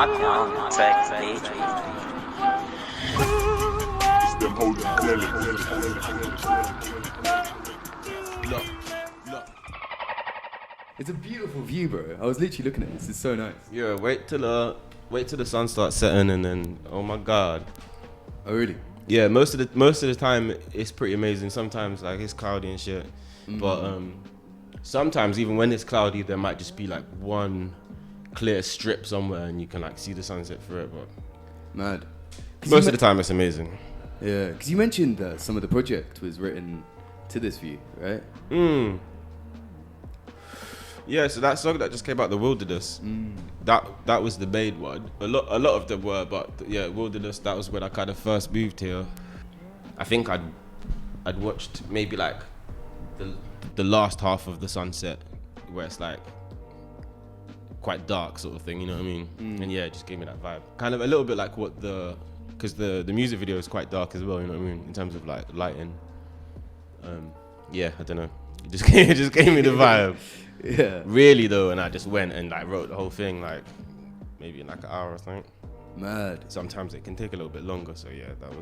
It's a beautiful view, bro. I was literally looking at this. It's so nice. Yeah, wait till the sun starts setting, and then oh my god. Oh really? Yeah, most of the time it's pretty amazing. Sometimes like it's cloudy and shit, but sometimes even when it's cloudy, there might just be like one clear strip somewhere, and you can like see the sunset through it. But Mad. most of the time it's amazing. Yeah, because you mentioned that some of the project was written to this view, right? Yeah, so that song that just came out, The Wilderness, that was the main one. A lot of them were, but yeah, Wilderness, that was when I kind of first moved here. I think I'd watched maybe like the last half of the sunset, where it's like quite dark sort of thing, you know what I mean? And yeah, it just gave me that vibe. Kind of a little bit like because the music video is quite dark as well, you know what I mean? In terms of like lighting. Yeah, I don't know. It just gave me the vibe. Yeah. Really though, and I just went and like wrote the whole thing like maybe in like an hour or something. Mad. Sometimes it can take a little bit longer, so yeah, that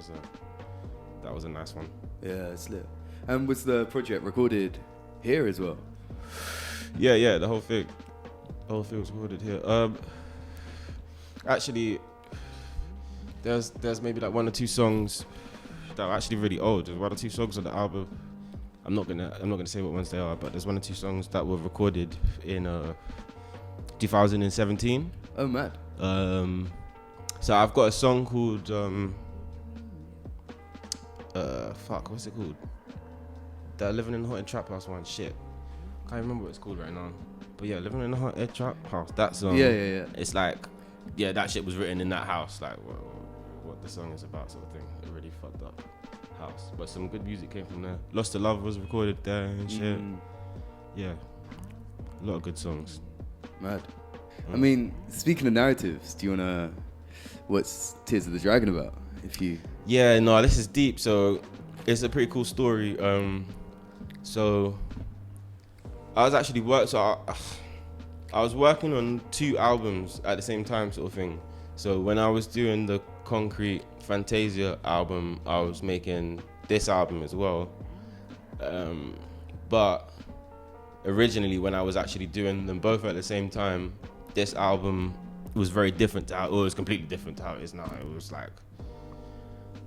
was a nice one. Yeah, it's lit. And was the project recorded here as well? Yeah, the whole thing was recorded here. Actually, there's maybe like one or two songs that are actually really old. There's one or two songs on the album. I'm not gonna say what ones they are, but there's one or two songs that were recorded in 2017. Oh, mad. So I've got a song called what's it called? The Living in the Haunted Trap House one. Shit, can't remember what it's called right now. But yeah, Living in the Haunted Trap House. That song. Yeah. It's like, yeah, that shit was written in that house. Like what the song is about, sort of thing. It really fucked up house, but some good music came from there. Lost to Love was recorded there and shit. Yeah, a lot of good songs. Mad. I mean, speaking of narratives, do you wanna? What's Tears of the Dragon about? Yeah, no, this is deep. So it's a pretty cool story. So I was actually I was working on 2 albums at the same time, sort of thing. So when I was doing the Concrete Fantasia album, I was making this album as well. But originally, when I was actually doing them both at the same time, this album was very different to it was completely different to how it is now. It was like,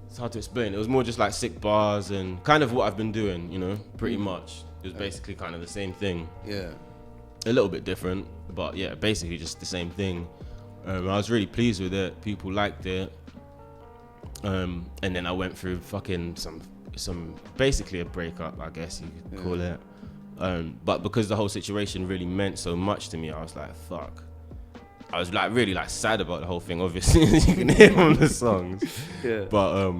it's hard to explain. It was more just like sick bars and kind of what I've been doing, you know, pretty much. It was basically kind of the same thing. Yeah. A little bit different, but yeah, basically just the same thing. I was really pleased with it. People liked it. And then I went through fucking some basically a breakup, I guess you could call it. But because the whole situation really meant so much to me, I was like, fuck. I was like really like sad about the whole thing, obviously, as you can hear on the songs. Yeah. But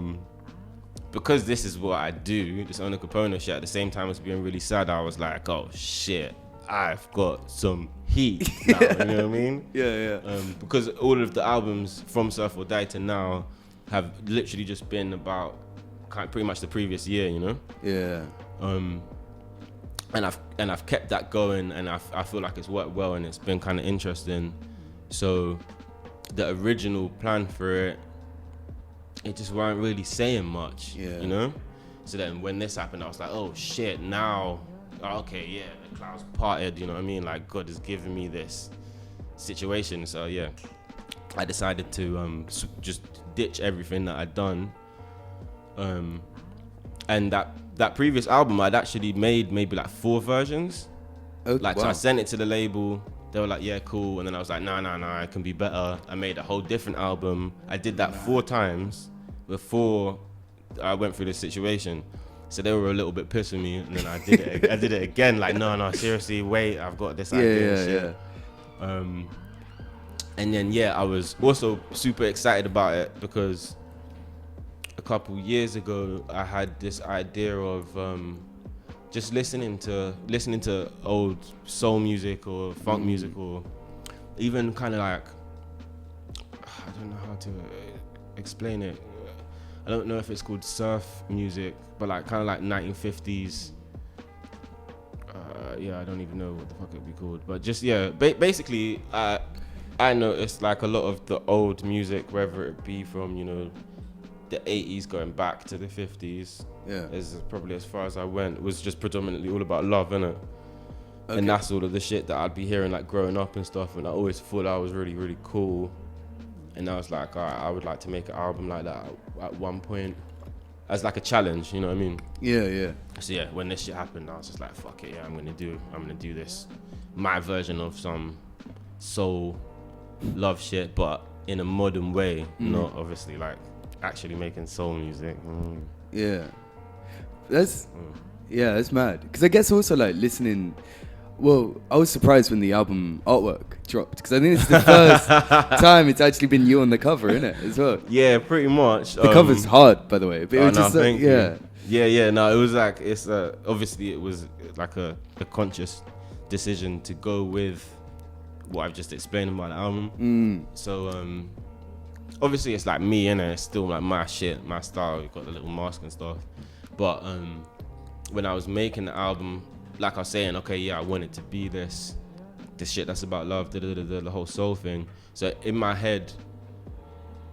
because this is what I do, this Onoe Caponoe shit, at the same time as being really sad, I was like, oh shit, I've got some heat now, you know what I mean? Yeah. Because all of the albums from Surf or Die to now have literally just been about pretty much the previous year, you know? Yeah. And I've kept that going, and I feel like it's worked well, and it's been kind of interesting. So the original plan for it just weren't really saying much, you know? So then when this happened, I was like, oh shit, now, okay, yeah, the clouds parted, you know what I mean? Like God has given me this situation. So yeah, I decided to just ditch everything that I'd done. And that previous album, I'd actually made maybe like 4 versions. Okay, So I sent it to the label. They were like, yeah, cool. And then I was like, nah, it can be better. I made a whole different album. I did that 4 times before I went through this situation. So they were a little bit pissed with me. And then I did it again. Like, no, seriously, wait, I've got this idea and shit. And then, yeah, I was also super excited about it because a couple years ago, I had this idea of just listening to old soul music or funk music, or even kind of like, I don't know how to explain it. I don't know if it's called surf music, but like kind of like 1950s. I don't even know what the fuck it'd be called, but just basically, I I noticed like a lot of the old music, whether it be from, you know, the 80s going back to the 50s, is probably as far as I went, was just predominantly all about love, innit? Okay. And that's all of the shit that I'd be hearing like growing up and stuff, and I always thought I was really, really cool. And I was like, I would like to make an album like that at one point, as like a challenge, you know what I mean? Yeah. So yeah, when this shit happened, I was just like, fuck it, yeah, I'm gonna do this, my version of some soul love shit, but in a modern way, not obviously like actually making soul music. Yeah, that's mad. Because I guess also like listening. Well, I was surprised when the album artwork dropped, because I think it's the first time it's actually been you on the cover, innit, as well? Yeah, pretty much. The cover's hard, by the way. But it was just thank you. Yeah. No, it was like, it's obviously it was like a conscious decision to go with what I've just explained about the album. So obviously it's like me, innit? It's still like my shit, my style. You've got the little mask and stuff. But when I was making the album, like I was saying, okay, yeah, I want it to be this shit that's about love, the whole soul thing. So in my head,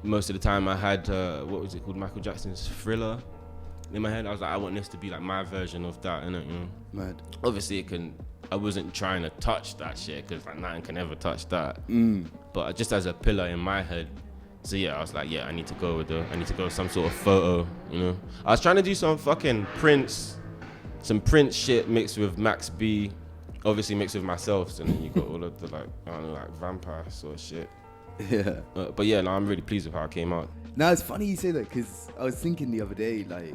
most of the time I had, what was it called, Michael Jackson's Thriller. In my head, I was like, I want this to be like my version of that, innit? You know? Mad. Obviously, I wasn't trying to touch that shit, because like nothing can ever touch that. But just as a pillar in my head. So yeah, I was like, yeah, I need to go with some sort of photo, you know? I was trying to do some fucking Prince shit mixed with Max B, obviously mixed with myself, and then you got all of the like, I don't know, like vampire sort of shit. Yeah. But yeah, no, I'm really pleased with how it came out. Now it's funny you say that, because I was thinking the other day, like,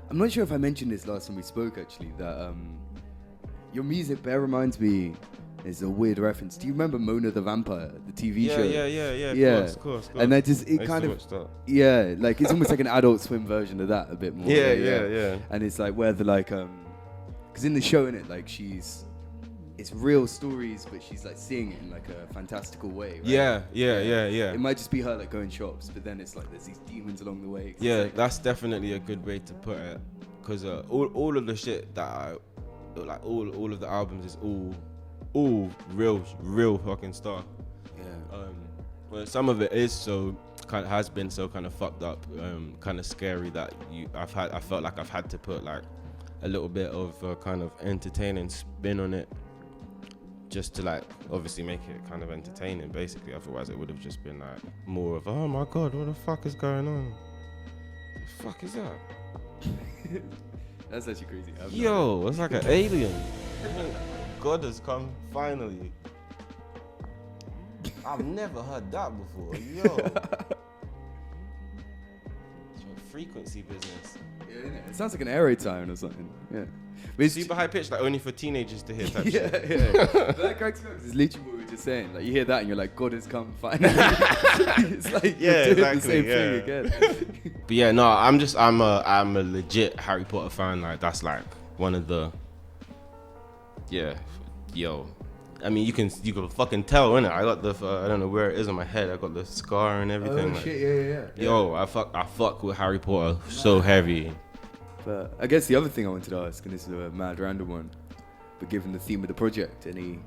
I'm not sure if I mentioned this last time we spoke actually, that your music bear reminds me, is a weird reference. Do you remember Mona the Vampire, the TV show? Yeah. Of course. And that just, it kind of, like it's almost like an Adult Swim version of that a bit more. Yeah. And it's like where the like, because in the show, in it, like it's real stories, but she's like seeing it in like a fantastical way. Right? Yeah. It might just be her like going shops, but then it's like there's these demons along the way. Yeah, like, that's definitely a good way to put it, because all of the shit that I like, all of the albums is all real fucking stuff. Yeah. Well, some of it has been so kind of fucked up, kind of scary, that I felt like I've had to put like a little bit of kind of entertaining spin on it, just to like obviously make it kind of entertaining, basically. Otherwise it would have just been like more of, oh my god, what the fuck is going on? The fuck is that? That's actually crazy. Yo, it's like an alien. God has come finally. I've never heard that before. Yo. It's your frequency business. Yeah, innit? It sounds like an air tone or something. Yeah. But it's super high pitched, like only for teenagers to hear type yeah, shit. Yeah. But that cracks me up, 'cause it's literally what we were just saying. Like you hear that and you're like, God has come finally. It's like you're doing the same thing again. But yeah, no, I'm a legit Harry Potter fan. Like that's like one of the yo. I mean, you can fucking tell, innit? I got the I don't know where it is on my head. I got the scar and everything. Oh like, shit, yeah. Yo, I fuck with Harry Potter so heavy. But I guess the other thing I wanted to ask, and this is a mad random one, but given the theme of the project, any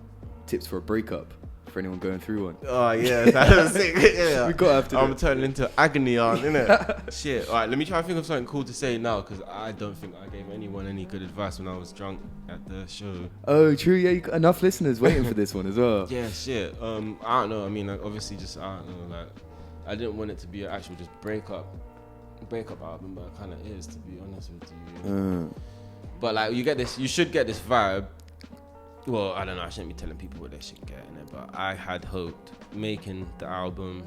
tips for a breakup for anyone going through one? Oh yeah, that was sick. Yeah, we got after. I'm turning into agony aunt, innit? Shit. All right, let me try and think of something cool to say now, because I don't think I gave anyone any good advice when I was drunk at the show. Oh, true. Yeah, you got enough listeners waiting for this one as well. Yeah, shit. I don't know. I mean, like, obviously, just I don't know. Like, I didn't want it to be an actual just breakup album, but it kind of is, to be honest with you. But like, you should get this vibe. Well, I don't know, I shouldn't be telling people what they should get in it, but I had hoped making the album,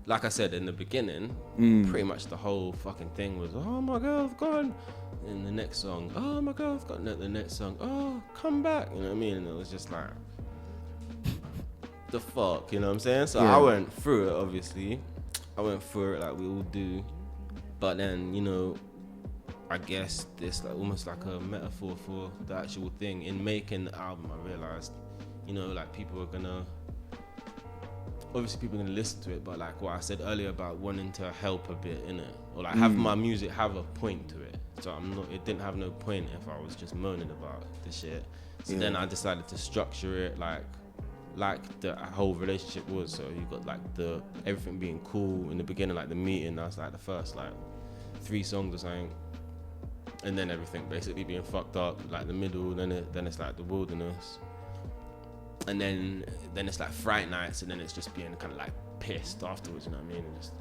like I said in the beginning, pretty much the whole fucking thing was, oh my girl's gone, and the next song, oh my girl's gone, the next song, oh, come back, you know what I mean? And it was just like, the fuck, you know what I'm saying? So I went through it, obviously. I went through it like we all do, but then, you know, I guess this like almost like a metaphor for the actual thing. In making the album, I realized, you know, like people are gonna listen to it, but like what I said earlier about wanting to help a bit in it, or like have my music have a point to it. So it didn't have no point if I was just moaning about the shit. So then I decided to structure it like like the whole relationship was. So you got like everything being cool in the beginning, like the meeting. That's like the first like 3 songs or something, and then everything basically being fucked up. Like the middle, then it's like the wilderness, and then it's like Fright Nights, and then it's just being kind of like pissed afterwards. You know what I mean? And just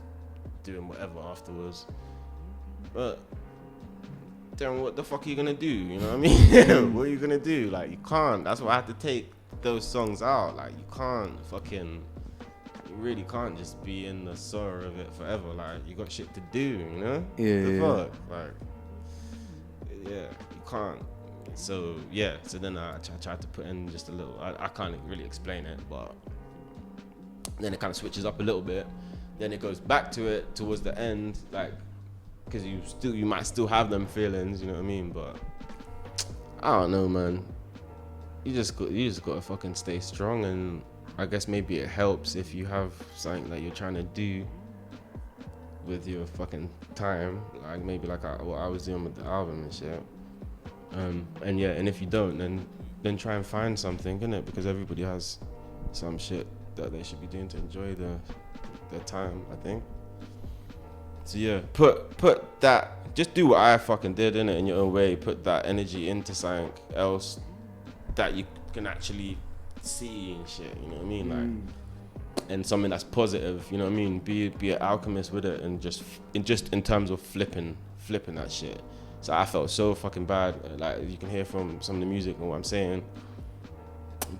doing whatever afterwards. But then what the fuck are you gonna do? You know what I mean? What are you gonna do? Like, you can't. That's why I had to take those songs out. Like, you can't you really can't just be in the sorrow of it forever. Like, you got shit to do, you know? Yeah. Fuck? Like, yeah, you can't. So then I tried to put in just a little, I can't really explain it, but then it kind of switches up a little bit. Then it goes back to it towards the end, like, because you might still have them feelings, you know what I mean? But I don't know, man. You just got to fucking stay strong, and I guess maybe it helps if you have something that you're trying to do with your fucking time, like maybe like what I was doing with the album and shit. And if you don't, then try and find something, innit? Because everybody has some shit that they should be doing to enjoy their time, I think. So yeah, put that, just do what I fucking did, innit, in your own way. Put that energy into something else that you can actually see and shit, you know what I mean? Like, and something that's positive, you know what I mean? Be an alchemist with it, and just in terms of flipping that shit. So I felt so fucking bad, like you can hear from some of the music and what I'm saying.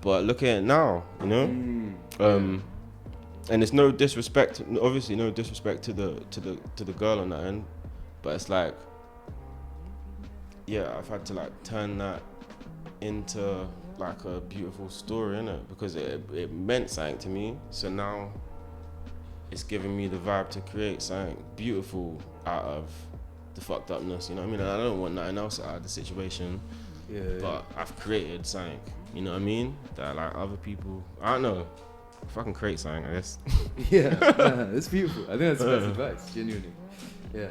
But look at it now, you know? And it's no disrespect, obviously no disrespect to the girl on that end, but it's like, yeah, I've had to like turn that into like a beautiful story, innit? Because it meant something to me. So now it's giving me the vibe to create something beautiful out of the fucked upness, you know what I mean? And I don't want nothing else out of the situation. But I've created something, you know what I mean? That like other people, I don't know, fucking create something, I guess. Yeah, it's beautiful. I think that's the best advice, genuinely. Yeah.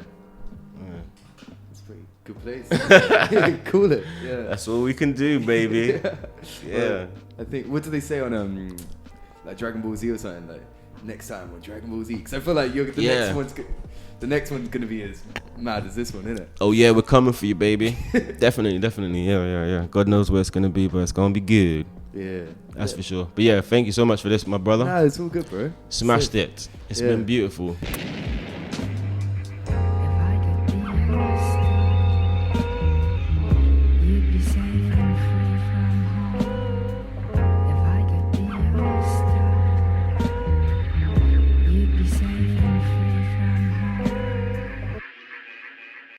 It's a pretty good place. Cool it. Yeah. That's what we can do, baby. Yeah. Well, I think, what do they say on like Dragon Ball Z or something? Like, next time on Dragon Ball Z? Because I feel like the next one's gonna be as mad as this one, isn't it? Oh yeah, we're coming for you, baby. Definitely. Yeah. God knows where it's gonna be, but it's gonna be good. Yeah. That's for sure. But yeah, thank you so much for this, my brother. Nah, it's all good, bro. Smashed it. It's been beautiful.